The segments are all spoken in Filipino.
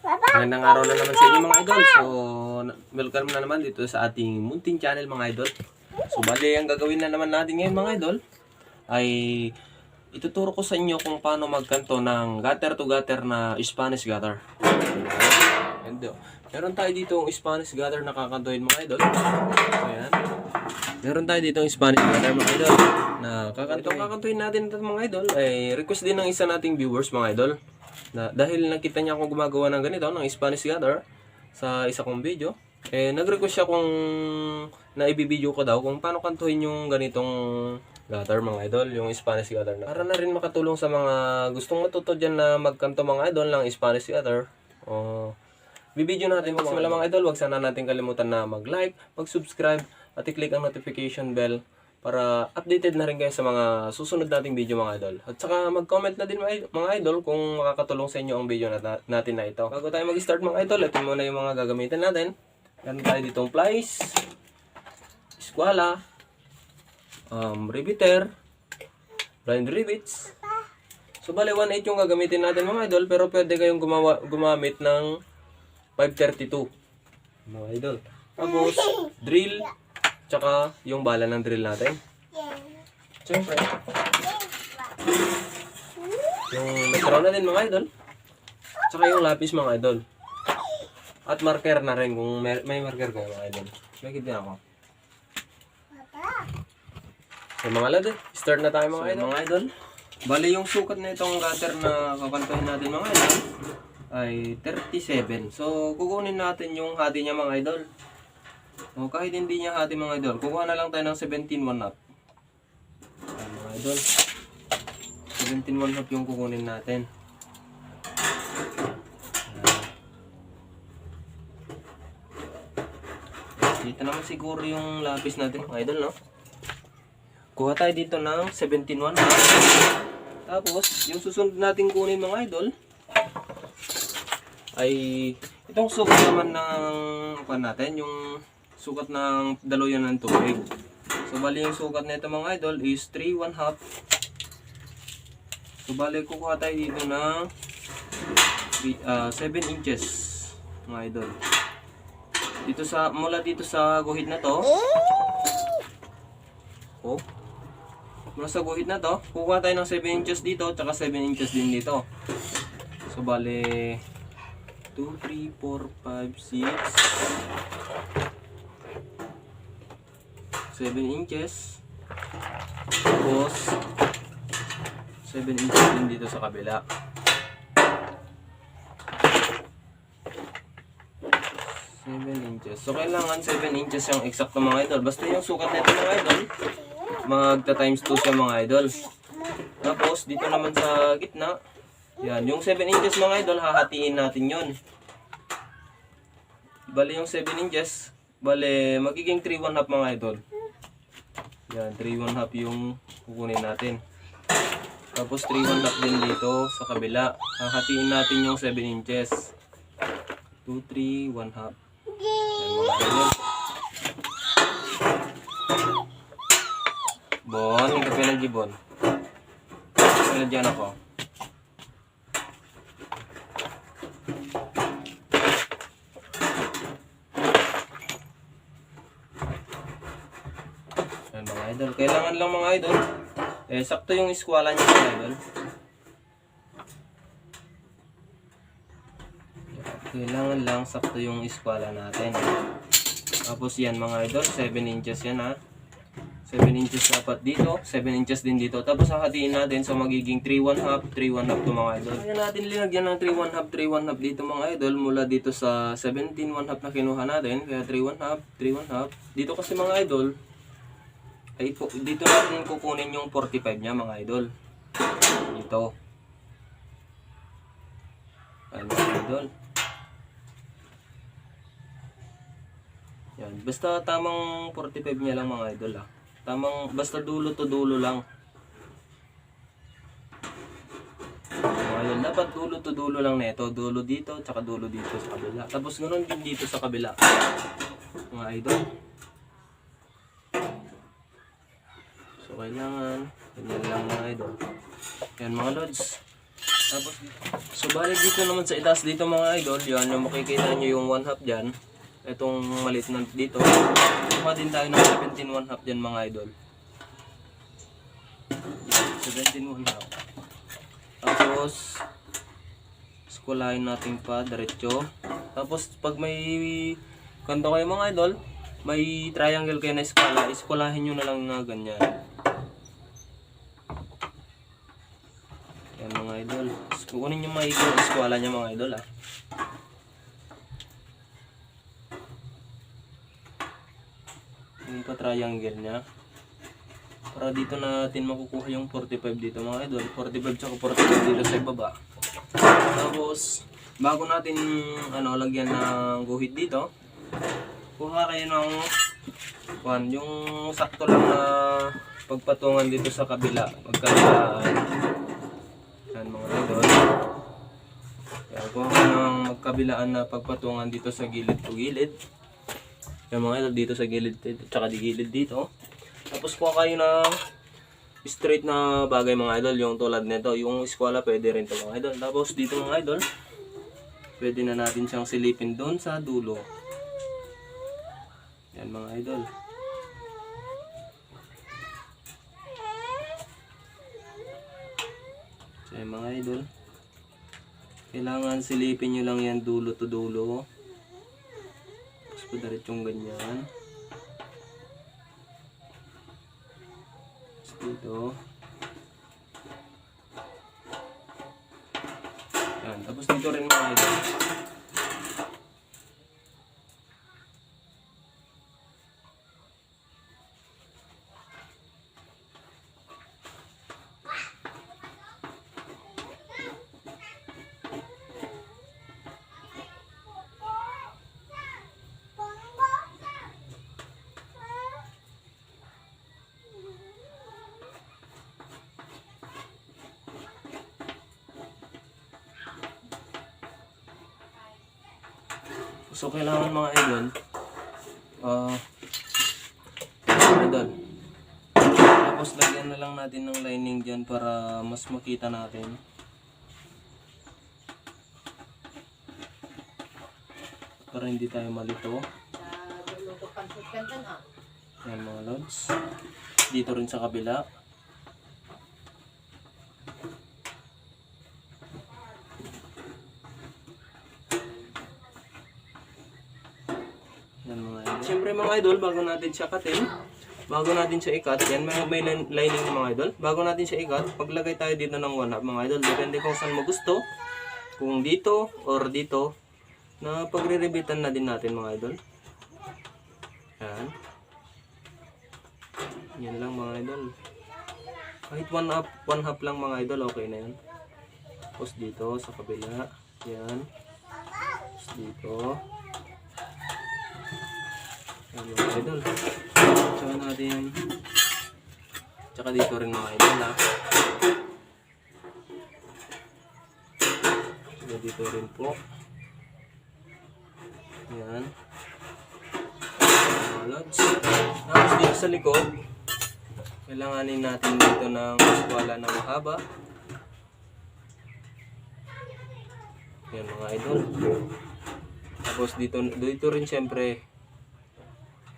Magandang araw na naman sa inyo mga idol. So, welcome na naman dito sa ating munting channel mga idol. So, bali ang gagawin na naman natin ngayon mga idol ay ituturo ko sa inyo kung paano magkanto ng gutter to gutter na Spanish gutter. Meron tayo dito Spanish gutter na kakantuhin mga idol. So, yan. Meron tayo dito Spanish gutter mga idol na kakantuhin natin ito mga idol. Ay request din ng isa nating viewers mga idol. Na dahil nakita niya akong gumagawa ng ganito, ng Spanish gutter sa isa kong video, nag-request siya kung naibibideo ko daw kung paano kantuhin yung ganitong gutter mga idol, yung Spanish gutter na. Para na rin makatulong sa mga gustong matuto dyan na magkanto mga idol ng Spanish gutter. Bibideo natin mga idol, wag sana natin kalimutan na mag-like, mag-subscribe at i-click ang notification bell para updated na rin kayo sa mga susunod nating video mga idol. At saka mag-comment na din mga idol kung makakatulong sa inyo ang video natin na ito. Bago tayo mag-start mga idol, ito muna yung mga gagamitin natin. Meron tayo ditong plies, eskwala, riveter, blind rivets. So bale 1/8 yung gagamitin natin mga idol, pero pwede kayong gumamit ng 532 mga idol. Tapos drill, tsaka yung bala ng drill natin. Siyempre, yung metro na din mga idol. Tsaka yung lapis mga idol. At marker na rin kung may marker kayo mga idol. Bakit din ako. So mga lad, start na tayo mga idol. Bali yung sukat na itong gutter na kakantuhin natin mga idol ay 37. So kukunin natin yung hati niya mga idol. O kahit hindi niya hati mga idol, kukuha na lang tayo ng 17 1/2. Ayan mga idol, 17 1/2 yung kukunin natin. Dito naman siguro yung lapis natin mga idol, no? Kuha tayo dito ng 17 1/2. Tapos yung susunod natin kunin mga idol ay itong sukat naman ng natin, yung sukat ng daluyan ng tubig. So bali yung sukat nito mga idol is 3 1/2. So bali kukuha tayo dito ng 7 inches mga idol. Dito sa mula dito sa guhit na to. Mula sa guhit na to, kukuha tayo ng 7 inches dito, tsaka 7 inches din dito. So bali 2 3 4 5 6 7 inches. Tapos 7 inches din dito sa kabila. 7 inches. So kailangan 7 inches yung eksakto mga idol. Basta yung sukat nito mga idol, magta times 2 siya mga idol. Tapos dito naman sa gitna, yan, yung 7 inches mga idol, hahatiin natin yon. Bali yung 7 inches, bali magiging 3 1/2 mga idol. Yan, 3 1/2 yung kukunin natin. Tapos 3 1/2 din dito sa kabila. Hahatiin natin yung 7 inches. 2 3 1/2. Yan mga idol. Bon, hindi ka pinag-ibon. Pinag-diyan ako. Yan mga idol. Kailangan lang mga idol, sakto yung eskwala niya mga idol. Kailangan lang sakto yung eskwala natin. Tapos yan mga idol, 7 inches yan ha. 7 inches dapat dito, 7 inches din dito. Tapos hahatiin natin so magiging 3 1/2, 3 1/2 to mga idol. Kaya natin linagyan ng 3 1/2, 3 1/2 dito mga idol mula dito sa 17 1/2 na kinuha natin. Kaya 3 1/2, 3 1/2. Dito kasi mga idol, ay dito natin kukunin yung 45 niya mga idol. Dito. Ayan mga idol. Yan, basta tamang 45 niya lang mga idol ah. Tamang, basta dulo to dulo lang. Ayun, dapat dulo to dulo lang nito. Dulo dito, tsaka dulo dito sa kabila. Tapos ganoon din dito sa kabila. Mga idol. So kailangan, ganyan lang mga idol. Yan mga lods. Tapos so bali dito naman sa itaas dito mga idol, yan yung makikita nyo yung 1/2 dyan. Itong maliit na dito. Kuha din tayo ng 17 1/2 dyan mga idol. 17 1/2. Tapos skulahin natin pa diretso. Tapos pag may kanto kayo mga idol, may triangle kayo na skala, iskulahin nyo na lang na ganyan. Yan mga idol. Kukunin nyo maigi yung eskwala niya mga idol Yung pa-triangle niya. Para dito natin makukuha yung 45 dito mga idol. 45 tsaka 45 dito sa baba. Tapos, bago natin lagyan ng guhit dito, kuha kayo ng yung sakto lang na pagpatungan dito sa kabila. Magkabilaan. Yan mga idol. Yan, kuha ka ng magkabilaan na pagpatungan dito sa gilid to gilid. Yan mga idol, dito sa gilid tsaka di gilid dito. Tapos kuha kayo ng straight na bagay mga idol, yung tulad nito, yung eskwala pwede rin to mga idol. Tapos dito mga idol, pwede na natin siyang silipin doon sa dulo. Yan mga idol. So yan mga idol, kailangan silipin nyo lang yan dulo to dulo. Tapos padiretsong ganyan. Tapos dito. Yan. Tapos dito rin mga idol. So kailangan mga idol, tapos lagyan na lang natin ng lining dyan para mas makita natin. Para hindi tayo malito. Yan mga lods. Dito rin sa kabila. Siyempre mga idol, bago natin siya cutin, bago natin siya i-cut, yan may lining mga idol. Bago natin siya i-cut, paglagay tayo dito ng 1/2 mga idol. Depende kung saan mo gusto, kung dito or dito, na pagre-rebitan na din natin mga idol. Yan. Yan lang mga idol. Kahit 1/2 lang mga idol, okay na yan. Tapos dito sa kabila, yan. Tapos dito. Yan mga idol. Tsaka natin. Tsaka dito rin mga idol Tsaka dito rin po. Yan. Mga lods. Tapos dito sa likod, kailanganin natin dito ng eskwala na mahaba. Yan mga idol. Tapos dito rin siyempre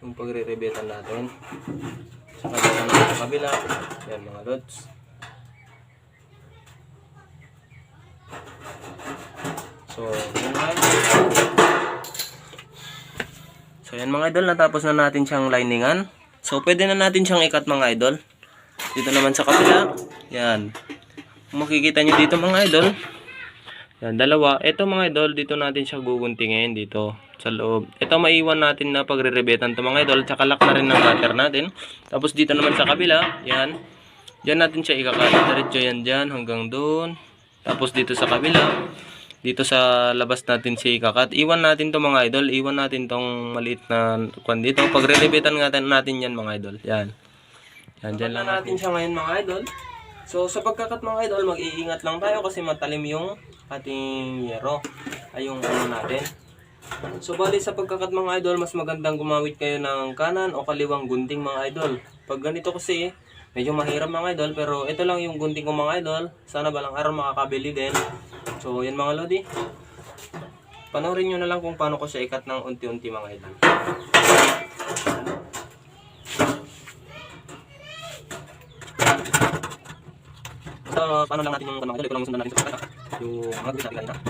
yung pagre-rebetan natin. Saka dito natin sa kabila. Yan mga lods. So yan mga idol, natapos na natin siyang liningan. So pwede na natin siyang i-cut mga idol. Dito naman sa kabila. Yan. Kung makikita nyo dito mga idol. Yan, dalawa. Ito mga idol, dito natin siya guguntingin dito sa loob. Ito maiwan natin na pagre-rebetan to mga idol. Tsaka lock na rin ng cutter natin. Tapos dito naman sa kabila, yan. Diyan natin siya ikakat. Diretso yan dyan hanggang doon. Tapos dito sa kabila, dito sa labas natin siya ikakat. Iwan natin to mga idol. Iwan natin tong maliit na kwan dito. Pagre-rebetan natin yan mga idol. Yan. Yan, dyan lang natin siya ngayon mga idol. So sa pagkakat mga idol, mag-iingat lang tayo kasi matalim yung ating yero ay yung natin. So bali sa pagkakat mga idol, mas magandang gumamit kayo ng kanan o kaliwang gunting mga idol. Pag ganito kasi Medyo mahirap mga idol, pero ito lang yung gunting ko mga idol. Sana balang araw makakabili din. So yan mga lodi. Panoorin nyo na lang kung paano ko siya ikat ng unti-unti mga idol. So paano lang natin yung mga idol, ito lang sundan natin sa pagkata. Yung mga gawin natin kanina.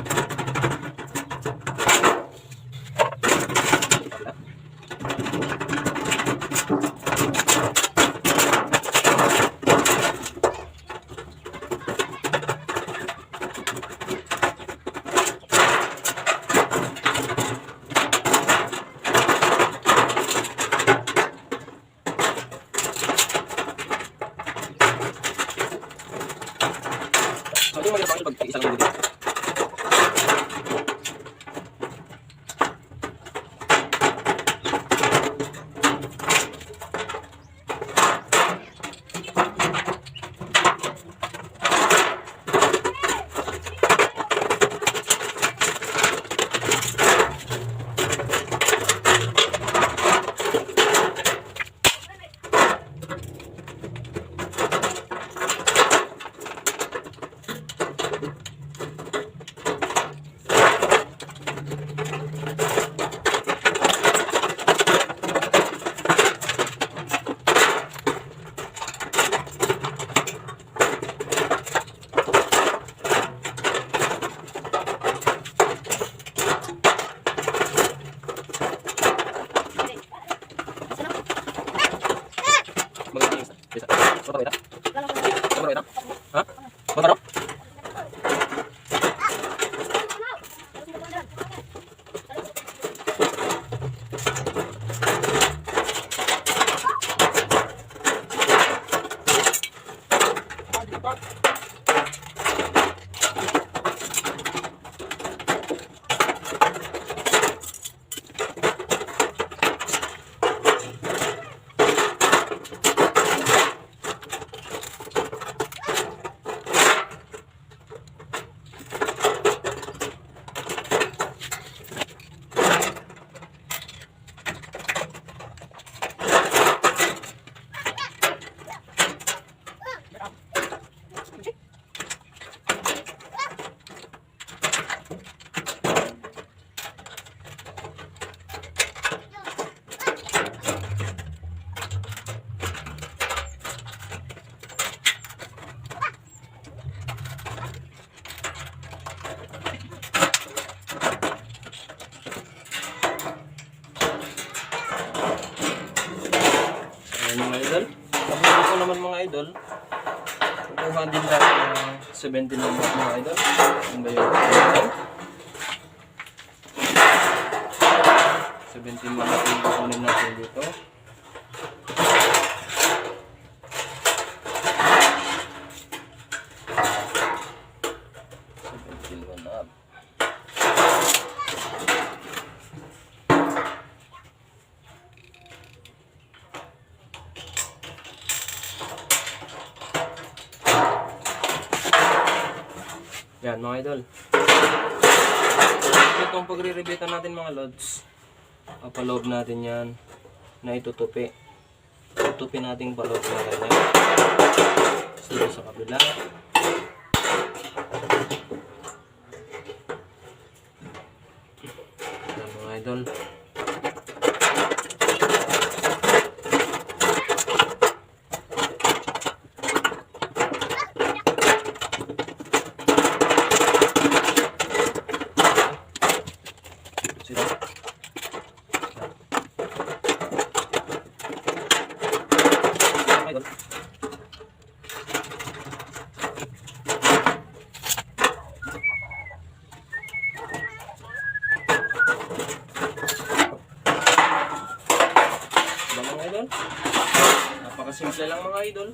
Hindi mo magiging pag isa lang yung gawin. Bisa. Motor kita? Motor kita? Hah? Motor apa? Mga idol, tapos dito naman mga idol, kukuha din tayo ng 17 number mga idol. Ano ba yun? 17 number yung kukunin natin dito. 17 one up. Yan mga idol. Itong pagre-rebetan natin mga lods, papaloob natin yan na itutupi. Tutupi natin paloob na yan. Dito sa kabila. Yan mga idol. Napakasimple lang mga idol.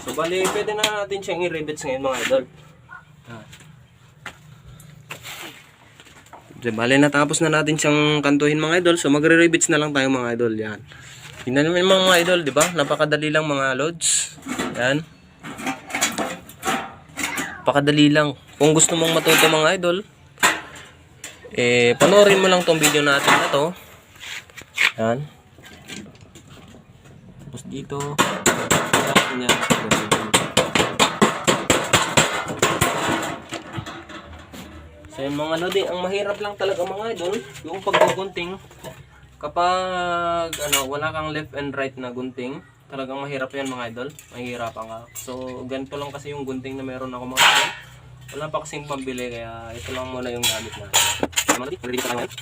So bali, pwede na natin siyang i-rivets ngayon mga idol. So, bali, natapos na natin siyang kantuhin mga idol. So magre-rivets na lang tayo mga idol. Yan. Tingnan naman mga idol, di ba? Napakadali lang mga loads. Yan. Napakadali lang. Kung gusto mong matuto mga idol, panoorin mo lang tong video natin na to. Yan. Tapos dito. Tapos niya. So yung mga lodi, ang mahirap lang talaga mga idol, yung paggugunting. Kapag wala kang left and right na gunting, talagang mahirap yan mga idol. Mahirapan ka. So ganito lang kasi yung gunting na meron ako mga idol. Wala pa kasing pambili kaya ito lang muna yung gamit natin. Mga lodi, ready ka ngayon?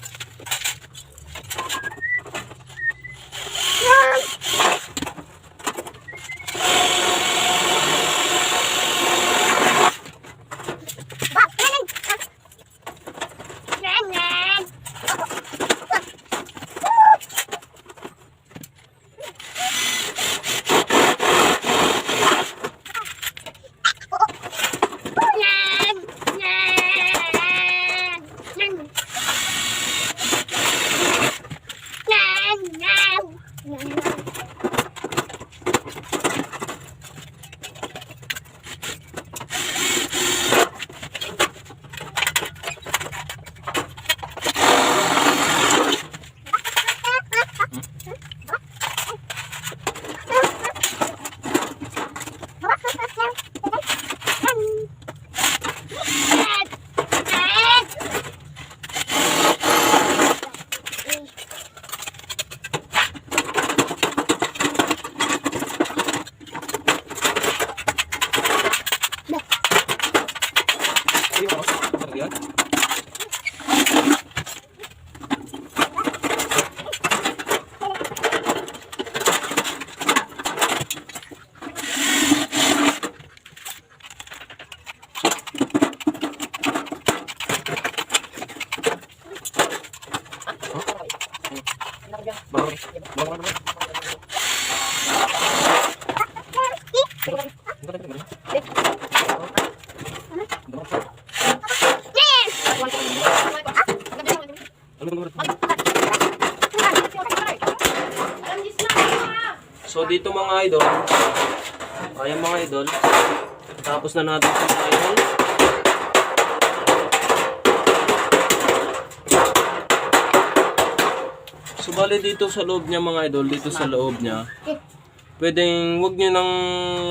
So dito mga idol, ayan mga idol, tapos na natin ito mga idol. So bali dito sa loob niya mga idol, dito sa loob niya, pwedeng wag nyo nang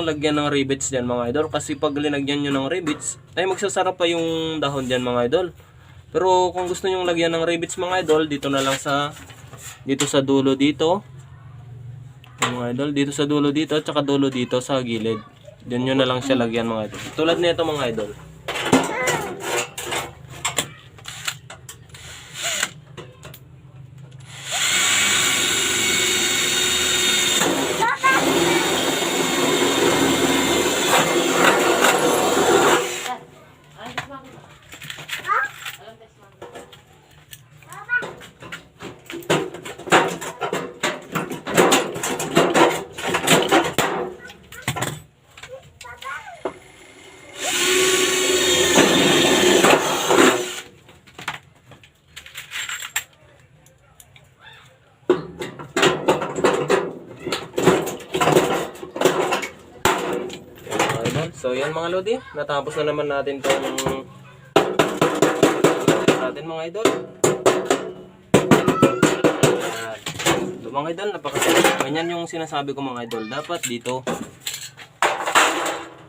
lagyan ng rivets dyan mga idol. Kasi pag linagyan nyo ng rivets, ay magsasarap pa yung dahon dyan mga idol. Pero kung gusto nyo lagyan ng rivets mga idol, dito na lang sa, dito sa dulo dito. Mga idol, dito sa dulo dito at saka dulo dito sa gilid. Diyan nyo na lang siya lagyan mga idol. Tulad nito mga idol. So yan mga lodi, natapos na naman natin itong natin mga idol. So mga idol, napakasimple. Ganyan yung sinasabi ko mga idol. Dapat dito.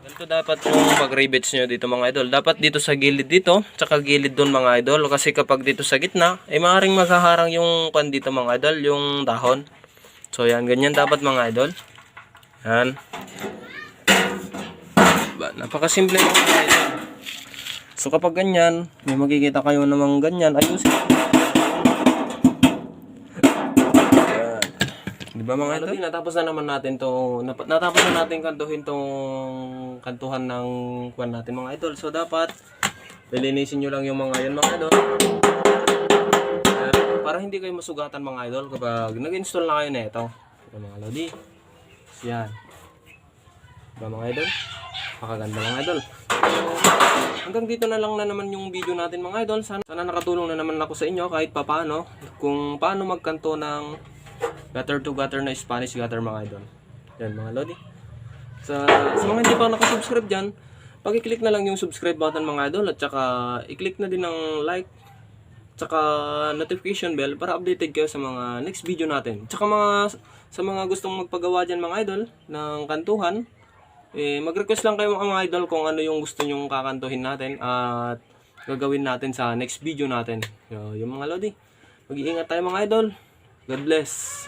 Ganito dapat yung pag-rivets nyo dito mga idol. Dapat dito sa gilid dito, tsaka gilid dun mga idol. Kasi kapag dito sa gitna, ay maaaring maghaharang yung pan dito mga idol, yung dahon. So yan, ganyan dapat mga idol. Yan. Napakasimple lang mga idol. So kapag ganyan, may makikita kayo namang ganyan, ayusin. Ayan. Diba mga idol? Natapos na naman natin to, natapos na natin kantuhin tong kantuhan ng kwan natin mga idol. So dapat lilinisin nyo lang yung mga yan mga idol. Para hindi kayo masugatan mga idol kapag nag-install na kayo na ito. Mga lodi. Yan. Diba mga idol? Pakaganda mga idol. Hanggang dito na lang na naman yung video natin mga idol. Sana nakatulong na naman ako sa inyo kahit papaano kung paano magkanto ng gutter to gutter na Spanish gutter mga idol. Yan mga lodi. Sa mga hindi pa nakasubscribe dyan, pag-i-click na lang yung subscribe button mga idol at saka i-click na din ng like tsaka notification bell para updated kayo sa mga next video natin. Tsaka sa mga gustong magpagawa dyan mga idol ng kantuhan, mag-request lang kayo mga idol kung ano yung gusto nyong kakantuhin natin at gagawin natin sa next video natin. So, yung mga lodi, mag-iingat tayo mga idol. God bless.